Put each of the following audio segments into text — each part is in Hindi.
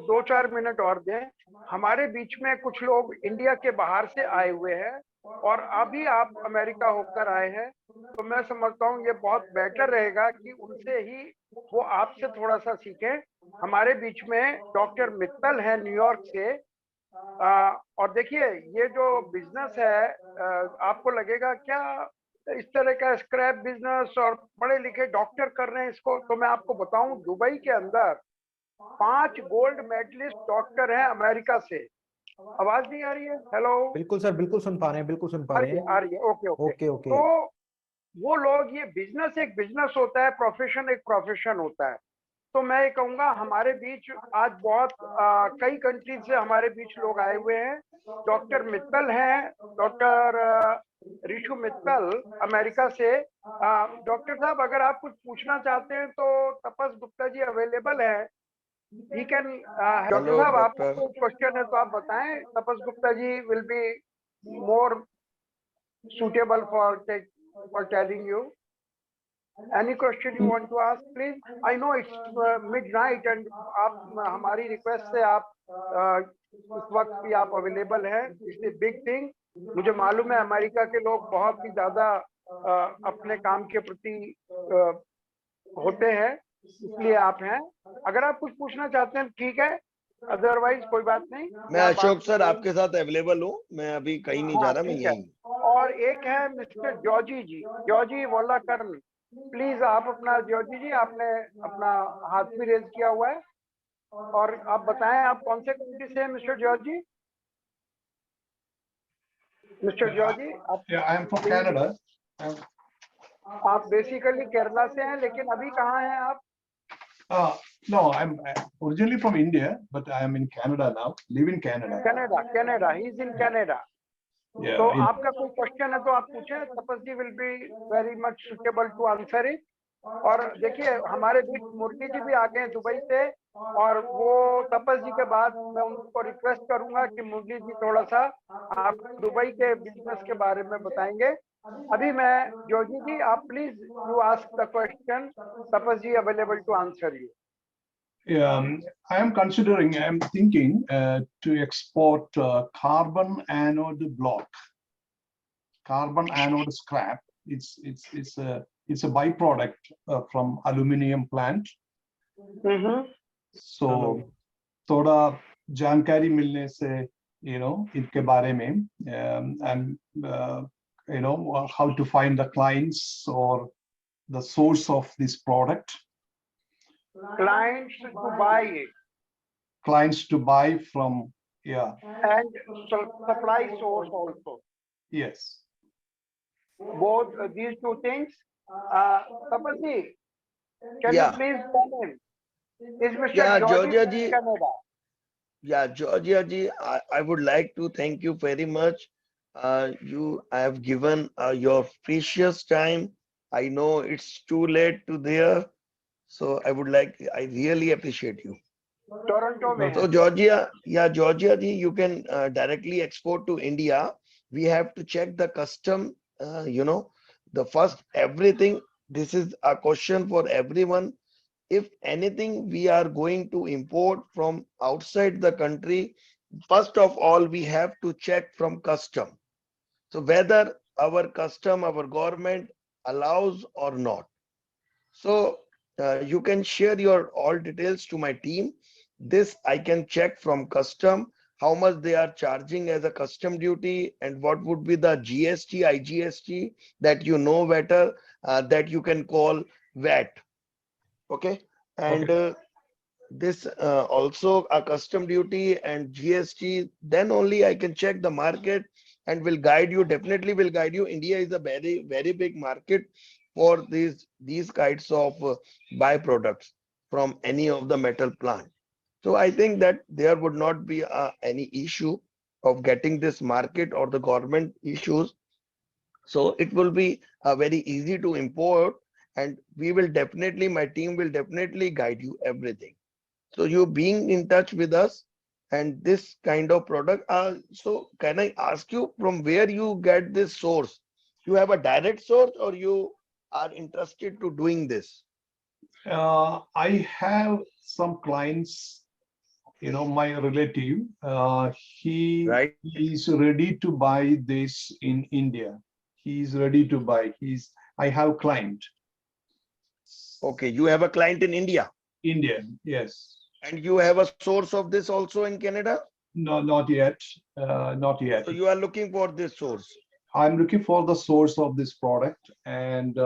2-4 मिनट और दें। हमारे बीच में कुछ लोग इंडिया के बाहर से आए हुए हैं और अभी आप अमेरिका होकर आए हैं, तो मैं समझता हूँ ये बहुत बेटर रहेगा कि उनसे ही वो आपसे थोड़ा सा सीखें। हमारे बीच में डॉक्टर मित्तल है न्यूयॉर्क से। और देखिए, ये जो बिजनेस है, आपको लगेगा क्या इस तरह का स्क्रैप बिजनेस और पढ़े लिखे डॉक्टर कर रहे हैं इसको? तो मैं आपको बताऊं, दुबई के अंदर 5 गोल्ड मेडलिस्ट डॉक्टर हैं अमेरिका से। आवाज नहीं आ रही है? हेलो? बिल्कुल सर, बिल्कुल सुन पा रहे हैं, बिल्कुल सुन पा रहे हैं। आ रही है। Okay okay. Okay okay. तो वो लोग, ये बिजनेस एक बिजनेस होता है, प्रोफेशन एक प्रोफेशन होता है। तो मैं ये कहूंगा, हमारे बीच आज बहुत कई कंट्रीज से हमारे बीच लोग आए हुए हैं। डॉक्टर मित्तल हैं, डॉक्टर ऋषु मित्तल अमेरिका से। डॉक्टर साहब, अगर आप कुछ पूछना चाहते हैं तो तपस गुप्ता जी अवेलेबल है। He can. डॉक्टर हेलो साहब, आपको डॉक्टर। कोई क्वेश्चन है तो आप बताएं। Tapas Gupta ji will be more suitable for telling you. Any question you want to ask, please? I know it's midnight and आप हमारी रिक्वेस्ट से आप इस वक्त भी आप अवेलेबल हैं। इसलिए बिग थिंग, मुझे मालूम है अमेरिका के लोग बहुत ही ज्यादा अपने काम के प्रति होते हैं, इसलिए आप हैं। अगर आप कुछ पूछना चाहते हैं ठीक है, अदरवाइज कोई बात नहीं। मैं अशोक सर आपके साथ अवेलेबल हूँ, मैं अभी कहीं नहीं जा हाँ रहा, मैं ठीक है। यहीं। और एक है मिस्टर जॉर्जी जी, जॉर्जी वोलाकर्न। प्लीज आप अपना, जॉर्जी जी आपने अपना हाथ भी रेज किया हुआ है, और आप बताएं आप कौन से कंट्री से हैं मिस्टर जॉर्जी? मिस्टर जॉर्जी आप, Yeah, I am from Canada. आप बेसिकली केरला से हैं, लेकिन अभी कहाँ हैं आप? No, I'm originally from India, but I am in Canada now. Live in Canada. Canada, Canada, he is in Canada. Yeah. तो आपका कोई क्वेश्चन है तो आप पूछें, Tapas ji will be very much suitable to answer it. और देखिए, हमारे बीच मुरली जी भी आ गए हैं दुबई से, और वो तपस जी के बाद मैं उनको रिक्वेस्ट करूंगा कि मुरली जी थोड़ा सा आप दुबई के बिजनेस के बारे में बताएंगे। अभी मैं, जोजी जी आप please you ask the question, Tapas ji available to answer you. I am considering, I am thinking to export carbon anode block, carbon anode scrap. It's a byproduct from aluminium plant. So थोड़ा जानकारी मिलने से, इनके बारे में, and how to find the clients or the source of this product. Clients to buy it. Clients to buy from, yeah. And supply source also. Yes. Both these two things. Tapasji, can Yeah. you please come in? Is Mr. Yeah, Georgie Georgia from ji. Canada? Yeah, Georgia ji, I would like to thank you very much. I have given your precious time. I know it's too late to there, so I really appreciate you. Toronto में So है। Georgia, yeah, Georgia ji, you can directly export to India. We have to check the custom, the first everything. This is a question for everyone. If anything we are going to import from outside the country, first of all, we have to check from custom. So whether our custom, our government allows or not. So you can share your all details to my team. This I can check from custom, how much they are charging as a custom duty and what would be the GST, IGST that you know better, that you can call VAT. Okay. And this also a custom duty and GST, then only I can check the market and will guide you, definitely will guide you. India is a very, very big market for these kinds of byproducts from any of the metal plant. So I think that there would not be any issue of getting this market or the government issues. So it will be very easy to import, and we will definitely, my team will definitely guide you everything. So you being in touch with us and this kind of product. So can I ask you from where you get this source? You have a direct source or you are interested to doing this? I have some clients my relative, he Right. is ready to buy this in India. He is ready to buy. I have client. Okay, you have a client in India Indian, yes. and you have a source of this also in Canada. No, not yet. Not yet. So you are looking for this source. I'm looking for the source of this product, and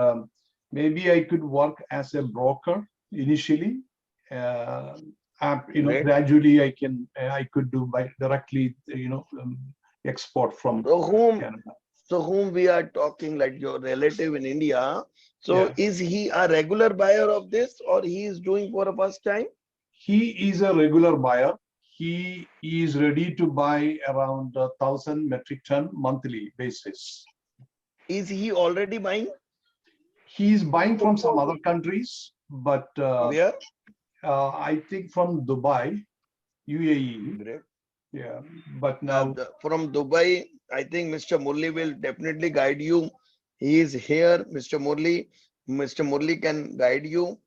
maybe I could work as a broker initially. Great. Gradually I could do by directly, export from Canada. So whom we are talking, like your relative in India. So Yeah. is he a regular buyer of this, or he is doing for a first time? He is a regular buyer. He is ready to buy around 1,000 metric ton monthly basis. Is he already buying? He is buying from some other countries, but Where? I think from Dubai, UAE. Great. Yeah, but now From Dubai, I think Mr. Murli will definitely guide you. He is here, Mr. Murli. Mr. Murli can guide you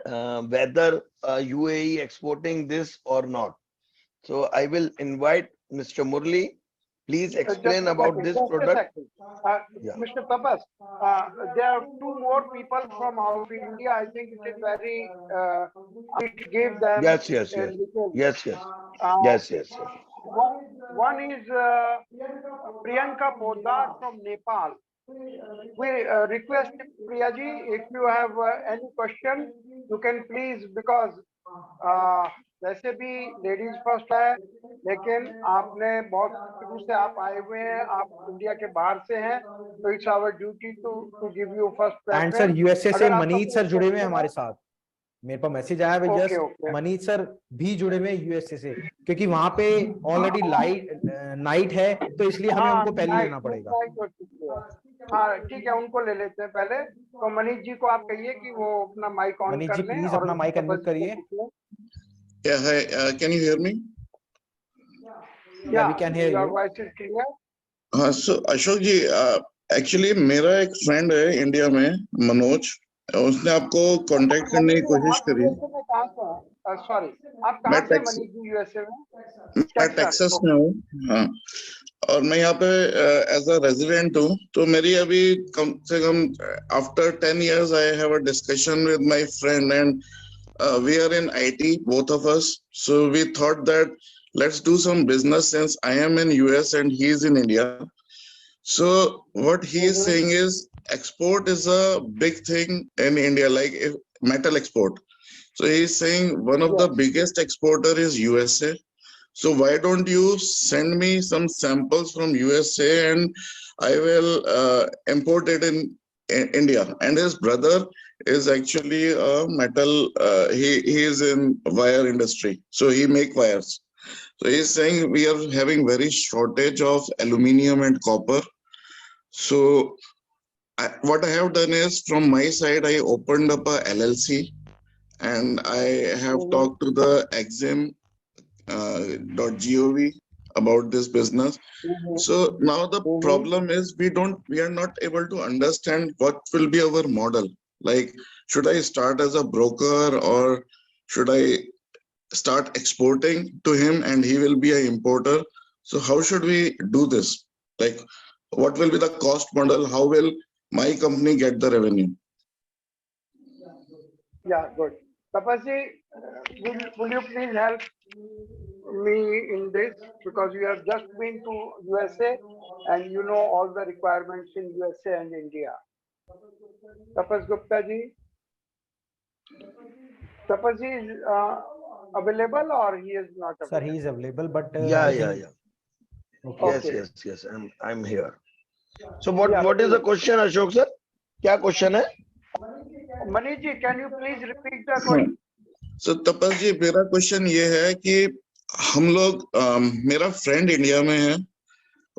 whether UAE exporting this or not. So I will invite Mr. Murli. Please explain about this product. Yeah. Mr. Tapas, there are two more people from out of India. I think it is very, it gave them. Yes. One is Priyanka Poddar from Nepal. We request Priyaji, if you have any question, you can please, because वैसे भी लेडीज फर्स्ट है, लेकिन आपने बहुत शुरू से आप आए हुए हैं, आप इंडिया के बाहर से हैं, तो it's our duty to give you first and sir USA से मनीष सर जुड़े हुए हैं हमारे साथ। मेरे पास मैसेज आया है जस्ट मनीष सर भी जुड़े हुए हैं यूएसए से, क्योंकि वहां पे ऑलरेडी नाइट है, तो इसलिए हमें उनको पहले लेना पड़ेगा। हाँ ठीक है, उनको ले लेते हैं पहले। तो मनीष जी को आप कहिए कि वो अपना माइक ऑन कर लें। मनीष जी प्लीज अपना माइक अनम्यूट करिए। Yeah, hi. Can you hear me? Yeah, we can hear you. Your voice is clear. So Ashok ji, actually मेरा एक friend है इंडिया में, मनोज, उसने आपको कांटेक्ट करने की कोशिश करी। सॉरी, आप कहाँ से मनीष जी? यूएसए में? मैं टेक्सास में हूँ। हाँ, और मैं यहाँ पे एज अ रेजिडेंट हूँ। तो मेरी अभी कम से come after 10 years I have a discussion with my friend, and we are in IT, both of us. So we thought that let's do some business since I am in US and he is in India. So what he is saying is export is a big thing in India, like metal export. So he is saying one of the biggest exporter is USA. So why don't you send me some samples from USA and I will import it in India. And his brother is actually a metal, he is in wire industry. So he make wires. So he's saying we are having very shortage of aluminum and copper. So what I have done is from my side, I opened up a LLC and I have talked to the exim.gov about this business. So now the problem is we are not able to understand what will be our model. Like, should I start as a broker or should I start exporting to him and he will be an importer? So how should we do this? Like, what will be the cost model? How will my company get the revenue? Yeah, good. Tapasji, will you please help me in this, because you have just been to USA and you know all the requirements in USA and India. Tapas Gupta ji, Tapas ji is available or he is not available? Sir, he is available, but Yeah. Okay. Yes. I'm here. So what is the question, Ashok sir? क्या question है? Manish ji, can you please repeat the question? So Tapas ji, मेरा question ये है कि हम लोग मेरा friend इंडिया में है,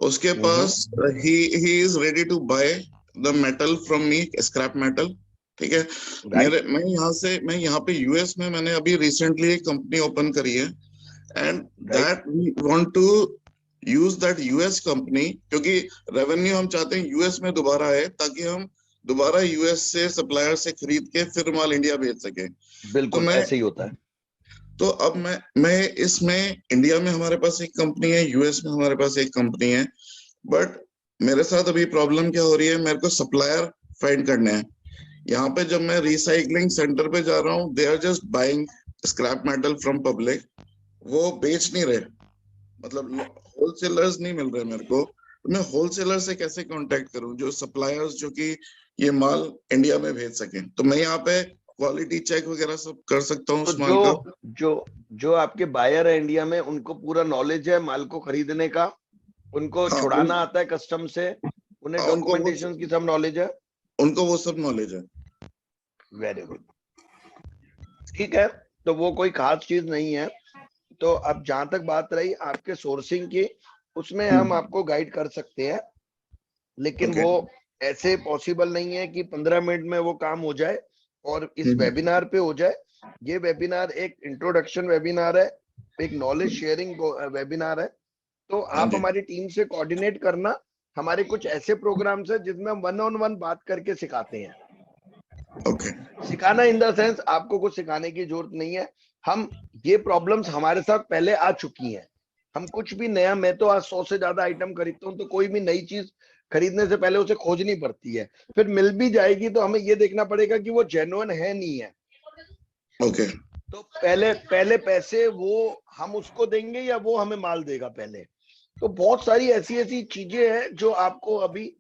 उसके पास he is ready to buy the metal from me, scrap metal, ठीक है? मैं यहाँ पे US में मैंने अभी recently एक company open करी है, and that we want to use that US company, क्योंकि revenue हम चाहते हैं US में दोबारा आए, ताकि हम दोबारा US से सप्लायर से खरीद के फिर माल इंडिया भेज सके। बिल्कुल ऐसे ही होता है। तो अब मैं इसमें इंडिया में हमारे पास एक कंपनी है, यूएस में हमारे पास एक कंपनी है, बट मेरे साथ अभी प्रॉब्लम क्या हो रही है, मेरे को सप्लायर फाइंड करने हैं। यहाँ पे जब मैं रिसाइकलिंग सेंटर पे जा रहा हूँ, they are just buying scrap metal from public, वो बेच नहीं रहे, मतलब होलसेलर्स नहीं मिल रहे मेरे को। तो मैं होलसेलर से कैसे कांटेक्ट करूं, जो सप्लायर्स जो कि ये माल इंडिया में भेज सकें। तो मैं यहाँ पे क्वालिटी चेक वगैरह सब कर सकता हूँ तो उस माल का। जो आपके बायर है इंडिया में, उनको पूरा नॉलेज है माल को खरीदने का, उनको हाँ, छुड़ाना आता है कस्टम से, उन्हें हाँ, डॉक्यूमेंटेशन की सब नॉलेज है। उनको वो सब नॉलेज है। वेरी गुड, ठीक है। तो वो कोई खास चीज नहीं है। तो अब जहां तक बात रही आपके सोर्सिंग की, उसमें हम आपको गाइड कर सकते हैं, लेकिन Okay. वो ऐसे पॉसिबल नहीं है कि 15 मिनट में वो काम हो जाए और इस वेबिनार पे हो जाए। ये वेबिनार एक इंट्रोडक्शन वेबिनार है, एक नॉलेज शेयरिंग वेबिनार है। तो आप हमारी टीम से कोऑर्डिनेट करना। हमारे कुछ ऐसे प्रोग्राम्स है जिसमें हम 1-on-1 बात करके सिखाते हैं। Okay. सिखाना इन द सेंस, आपको कुछ सिखाने की जरूरत नहीं है। हम ये प्रॉब्लम्स हमारे साथ पहले आ चुकी हैं। हम कुछ भी नया, मैं तो आज 100 से ज्यादा आइटम खरीदता हूँ, तो कोई भी नई चीज खरीदने से पहले उसे खोजनी पड़ती है। फिर मिल भी जाएगी तो हमें ये देखना पड़ेगा कि वो जेन्युइन है नहीं है। Okay. तो पहले पैसे वो हम उसको देंगे या वो हमें माल देगा पहले। तो बहुत सारी ऐसी ऐसी चीजें हैं जो आपको अभी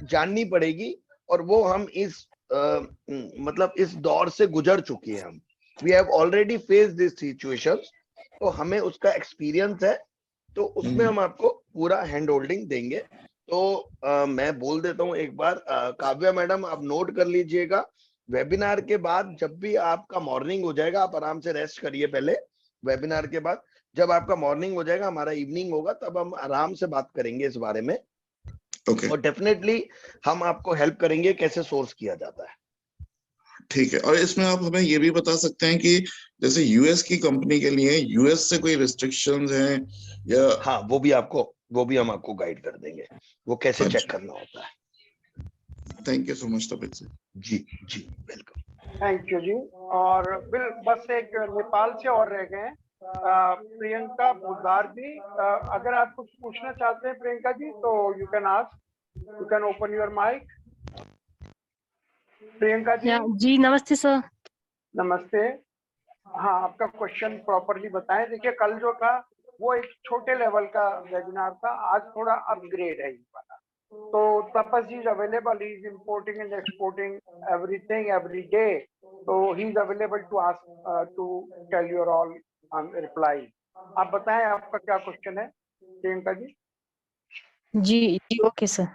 जाननी पड़ेगी, और वो हम इस मतलब इस दौर से गुजर चुके हैं। हम we have already face this situations, तो हमें उसका एक्सपीरियंस है। तो उसमें हम आपको पूरा हैंड होल्डिंग देंगे। तो मैं बोल देता हूँ एक बार, काव्या मैडम आप नोट कर लीजिएगा। वेबिनार के बाद जब भी आपका मॉर्निंग हो जाएगा, आप आराम से रेस्ट करिए पहले। वेबिनार के बाद जब आपका मॉर्निंग हो जाएगा, हमारा इवनिंग होगा, तब हम आराम से बात करेंगे इस बारे में। Okay. और डेफिनेटली हम आपको हेल्प करेंगे कैसे सोर्स किया जाता है। ठीक है। और इसमें आप हमें ये भी बता सकते हैं कि जैसे यूएस की कंपनी के लिए यूएस से कोई रिस्ट्रिक्शंस हैं या? हाँ, वो भी हम आपको गाइड कर देंगे, वो कैसे चेक करना होता है। Thank you so much Tapit ji. जी वेलकम। थैंक यू जी। और बस एक नेपाल से और रह गए हैं, प्रियंका बुधार जी। अगर आप कुछ पूछना चाहते हैं प्रियंका जी, तो you can ask, you can open your mic. Priyanka ji. जी नमस्ते सर। नमस्ते। हाँ, आपका क्वेश्चन प्रॉपरली बताएं। देखिए, कल जो था वो एक छोटे लेवल का वेबिनार था, आज थोड़ा अपग्रेड है ये वाला। तो Tapas is available, he is importing and exporting everything every day, so he is available to ask to tell you all reply. आप बताएं आपका क्या क्वेश्चन है प्रियंका जी? जी ओके सर।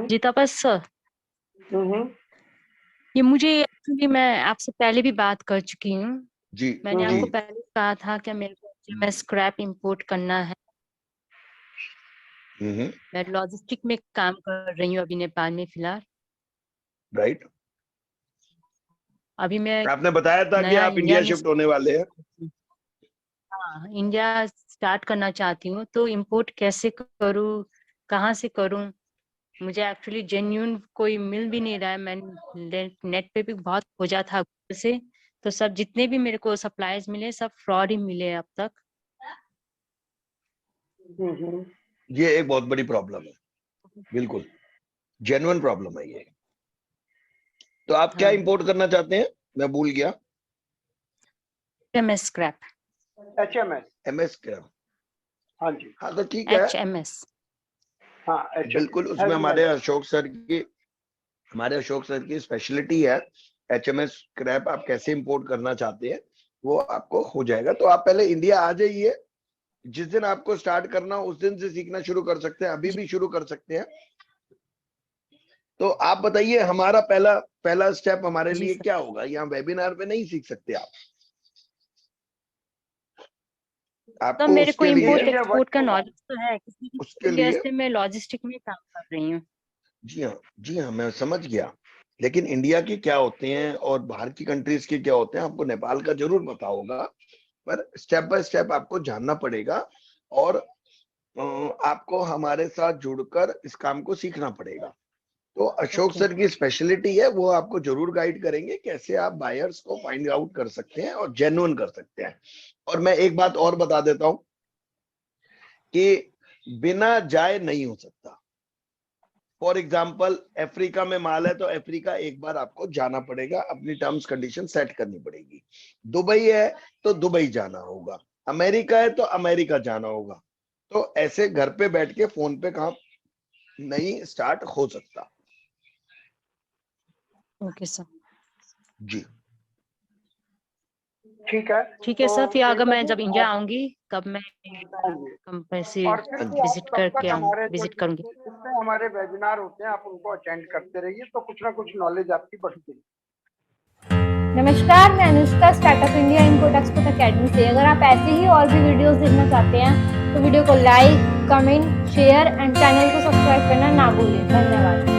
जी तपस सर, ये मुझे एक्चुअली मैं आपसे पहले भी बात कर चुकी हूँ जी। मैंने आपको पहले कहा था कि मेरे को मैं स्क्रैप इंपोर्ट करना है। मैं लॉजिस्टिक में काम कर रही हूँ अभी नेपाल में फिलहाल। राइट। अभी मैं आपने बताया था कि आप इंडिया शिफ्ट होने वाले हैं। हाँ, इंडिया स्टार्ट करना चाहती हूँ, तो इंपोर्ट कैसे करूँ, कहाँ से करूँ? मुझे एक्चुअली जेन्युइन कोई मिल भी नहीं रहा है। मैंने नेट पे भी बहुत खोजा था से, तो सब जितने भी मेरे को सप्लाईज मिले सब फ्रॉड ही मिले अब तक। ये एक बहुत बड़ी प्रॉब्लम है, बिल्कुल जेन्युइन प्रॉब्लम है ये। तो आप क्या इंपोर्ट करना चाहते हैं? मैं भूल गया। HMS scrap. MS scrap. हाँ जी। हाँ तो ठीक है। एचएमएस। हाँ बिल्कुल, उसमें हमारे अशोक सर की स्पेशलिटी है। एचएमएस स्क्रैप आप कैसे इंपोर्ट करना चाहते हैं वो आपको हो जाएगा। तो आप पहले इंडिया आ जाइए, जिस दिन आपको स्टार्ट करना उस दिन से सीखना शुरू कर सकते हैं, अभी भी शुरू कर सकते हैं। तो आप बताइए हमारा पहला स्टेप हमारे लिए क्या होगा? यहाँ वेबिनार पे नहीं सीख सकते आपको तो मेरे को उसके लिए इंपोर्ट एक्सपोर्ट का नॉलेज तो है, उसके लिए से मैं लॉजिस्टिक में काम कर रही हूँ। जी हाँ मैं समझ गया। लेकिन इंडिया के क्या होते हैं और बाहर की कंट्रीज के क्या होते हैं आपको नेपाल का जरूर पता होगा, पर स्टेप बाय स्टेप आपको जानना पड़ेगा और आपको हमारे साथ जुड़कर इस काम को सीखना पड़ेगा। तो अशोक Okay. सर की स्पेशलिटी है, वो आपको जरूर गाइड करेंगे कैसे आप बायर्स को फाइंड आउट कर सकते हैं और जेन्युइन कर सकते हैं। और मैं एक बात और बता देता हूं कि बिना जाए नहीं हो सकता। फॉर एग्जाम्पल अफ्रीका में माल है तो अफ्रीका एक बार आपको जाना पड़ेगा, अपनी टर्म्स कंडीशन सेट करनी पड़ेगी। दुबई है तो दुबई जाना होगा, अमेरिका है तो अमेरिका जाना होगा। तो ऐसे घर पे बैठ के फोन पे काम नहीं स्टार्ट हो सकता। Okay sir. जी ठीक है। ठीक है तो सर, फिर अगर मैं प्रियंका जब जी, इंडिया आप आऊंगी कब मैं बताएंगे। कंपल्सरी और फिर भी आप विजिट तब करके तक आऊँ, हमारे जो विजिट करूंगी। जितने हमारे वेबिनार होते हैं आप उनको अटेंड करते रहिए, तो कुछ ना कुछ नॉलेज आपकी बढ़ती है। नमस्कार, मैं Anushka startup India import export academy से। अगर आप ऐसे ही और भी वीडियोस देखना चाहते हैं तो वीडियो को like, comment, share and channel को सब्सक्राइब करना ना भूलें। धन्यवाद।